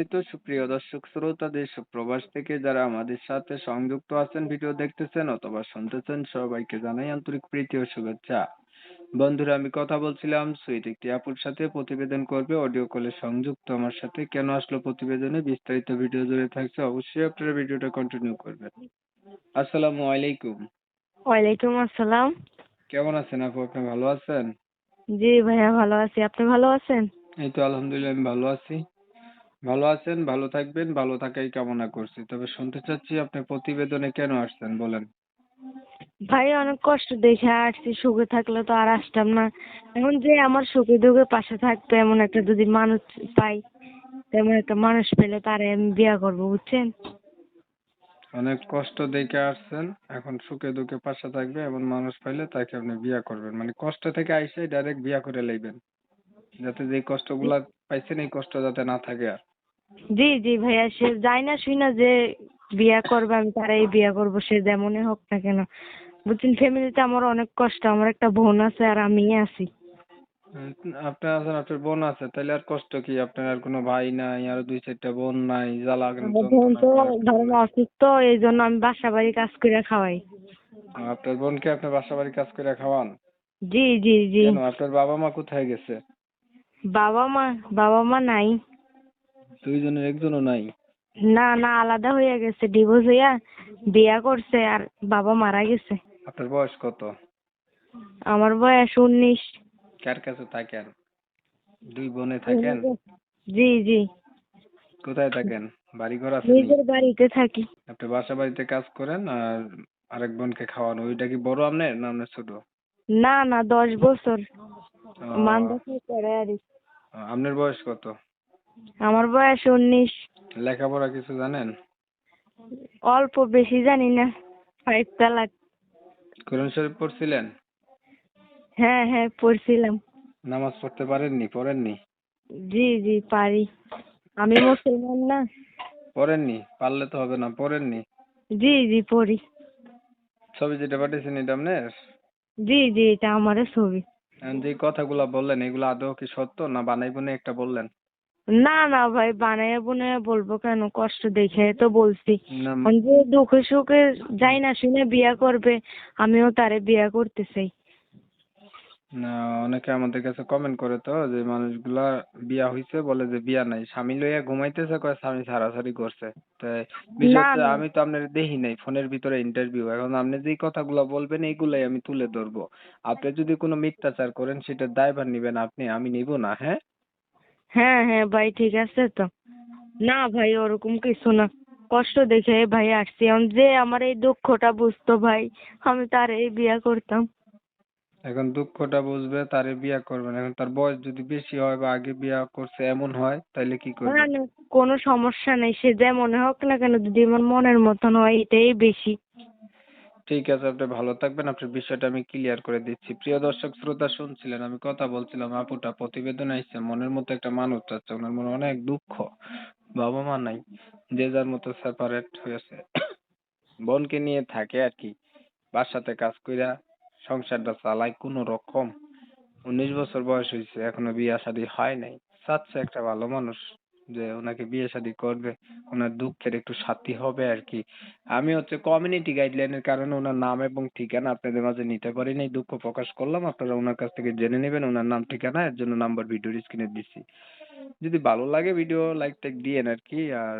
এই তো সুপ্রিয় দর্শক শ্রোতা দেশ ও প্রবাস থেকে যারা আমাদের সাথে সংযুক্ত আছেন, ভিডিও দেখতেছেন অথবা শুনতেছেন, সবাইকে জানাই আন্তরিক প্রীতি ও শুভেচ্ছা। বন্ধুরা, আমি কথা বলছিলাম সুইট একটি আপুর সাথে, প্রতিবেদন করবে অডিও কলে সংযুক্ত আমার সাথে। কেন আসলো প্রতিবেদনে, বিস্তারিত ভিডিও জুড়ে থাকছে, অবশ্যই আপনারা ভিডিওটা কন্টিনিউ করবেন। আসসালামু আলাইকুম। ওয়ালাইকুম আসসালাম। কেমন আছেন আপু? আপনি ভালো আছেন? জি ভাইয়া, ভালো আছি। আপনি ভালো আছেন? এই তো আলহামদুলিল্লাহ, আমি ভালো আছি। ভালো আছেন, ভালো থাকবেন, ভালো থাকাই কামনা করছি। তবে শুনতে চাচ্ছি আপনি প্রতিবেদনে কেন আসছেন, বলেন। ভাই অনেক কষ্ট দেখে আসছি, সুখে থাকলে তো আর আসতাম না। এখন যে আমার সুখে দুঃখে পাশে থাকতো এমন একটা যদি মানুষ পাই, তেমন একটা মানুষ পেলে তারে আমি বিয়ে করবো, বুঝছেন? অনেক কষ্ট দেখে আসছেন, এখন সুখে দুঃখে পাশে থাকবে এমন মানুষ পাইলে তাকে আপনি বিয়া করবেন, মানে কষ্ট থেকে আইসে ডাইরেক্ট বিয়া করে লইবেন, যাতে যে কষ্টগুলা পাইছেন এই কষ্ট যাতে না থাকে আর। জি জি ভাইয়া, সে যাই না শুই না যে বিয়ে করবে আমি তারাই বিয়ে করবো, সে যেমনই হোক না কেন, বুঝছেন? ফ্যামিলিতে আমার অনেক কষ্ট, আমার একটা বোন আছে আর আমি আছি। আপনার আছেন, আপনার বোন আছে, তাইলে আর কষ্ট কি? আপনার আর কোনো ভাই নাই, আর দুই চারটা বোন নাই, জ্বালা আমার বোন যন্ত্রণা তো করার কেউ ধরেন নাই। অসুস্থ, এই জন্য আমি বাসা বাড়ি কাজ করে খাওয়াই। আপনার বোনকে আপনি বাসা বাড়ি কাজ করে খাওয়ান? জি জি জি। কেন, আপনার বাবা মা কোথায় গেছে? বাবা মা, বাবা মা নাই। দুইজনের একজনও নাই? না না, আলাদা হয়ে গেছে, ডিভোর্স হইয়া বিয়া করছে আর বাবা মারা গেছে। আপনার বয়স কত? আমার বয়স 19। কার কাছে থাকেন? দুই বোনে থাকেন? জি জি। কোথায় থাকেন? বাড়ি ঘর আসেনি? নিজের বাড়িতে থাকি। আপনি বাসা বাড়িতে কাজ করেন আর আরেক বোনকে খাওয়ান, ওইটা কি বড় আপনার না আপনার ছোট? না না, 10 বছর। ও, মাদ্রাসায় পড়ে আর আপনার বয়স কত? আমার বয়স 19। লেখাপড়া কিছু জানেন? অল্প, বেশি জানি না। 5 তালাক। কোরআন শরীফ পড়ছিলেন? হ্যাঁ হ্যাঁ, পড়ছিলাম। নামাজ পড়তে পারেননি? পড়েননি? জি জি, পারি। আমি মুসলমান না। পড়েননি? পারলে তো হবে না, পড়েননি? জি জি, পড়ি। ছবি যেটা পাঠিয়েছেন এটা আপনার? জি জি, এটা আমারও ছবি। এখন যে কথাগুলা বললেন এগুলো আদৌ কি সত্য, না বানাই বুনে একটা বললেন? না না ভাই, বানাইয়া বুনাইয়া বলবো কেন? কষ্ট দেখে তো বলছি। না, এখন যে দুঃখে সুখে যাই না শুনে বিয়া করবে, আমিও তারে বিয়া করতে চাই। না, অনেকে আমাদের কাছে কমেন্ট করে তো, যে মানুষগুলা বিয়া হইছে বলে যে বিয়া নাই, স্বামী লইয়া ঘুমাইতেছে, কয় স্বামী ছাড়াছাড়ি করছে। তাই বিষয় না হচ্ছে, না। আমি তো আপনার দেখি নাই, ফোনের ভিতরে ইন্টারভিউ, এখন আপনি যেই কথাগুলো বলবেন এইগুলাই আমি তুলে ধরবো। আপনি যদি কোনো মিথ্যাচার করেন সেটার দায়ভার নিবেন আপনি, আমি নিব না, হ্যাঁ? হ্যাঁ হ্যাঁ ভাই, ঠিক আছে তো। না ভাই, ওরকম কিছু না। কষ্ট দেখে ভাই আসছি, এখন যে আমার এই দুঃখটা বুঝতো ভাই, আমি তারে বিয়া করতাম। এখন দুঃখটা বুঝবে, তারে বিয়া করবেন। এখন তার বয়স যদি বেশি হয় বা আগে বিয়া করছে এমন হয়, তাইলে কি না করবেন? না, কোনো সমস্যা নেই, সে যেমন হোক না কেন, যদি আমার মনের মতন হয় এটাই বেশি। ঠিক আছে, আপনি ভালো থাকবেন, আপনার বিষয়টা আমি ক্লিয়ার করে দিচ্ছি। প্রিয় দর্শক শ্রোতা, শুনছিলেন আমি কথা বলছিলাম, আপুটা প্রতিবেদন আইছে, মনের মতো একটা মানুষ চাচ্ছে, ওনার মনে অনেক দুঃখ, বাবা মা নাই, যে যার মতো সেপারেট হয়েছে, বোনকে নিয়ে থাকে আর কি, বাসাতে কাজ কইরা সংসারটা চালায় কোনো রকম। 19 বছর বয়স হয়েছে, এখনো বিয়ে শাদী হয় নাই। চাচ্ছে একটা ভালো মানুষ যে ওনাকে বিয়ে শাদী করবে, ওনার দুঃখের একটু সাথী হবে আর কি। আমি হচ্ছে কমিউনিটি গাইডলাইনের কারণে ওনার নাম এবং ঠিকানা আপনাদের মাঝে নিতে পারি নাই, দুঃখ প্রকাশ করলাম। আপনারা ওনার কাছ থেকে জেনে নেবেন ওনার নাম ঠিকানা, এর জন্য নাম্বার ভিডিওর স্ক্রিনে দিচ্ছি। যদি ভালো লাগে ভিডিও লাইক টাইক দিয়েন আর কি। আর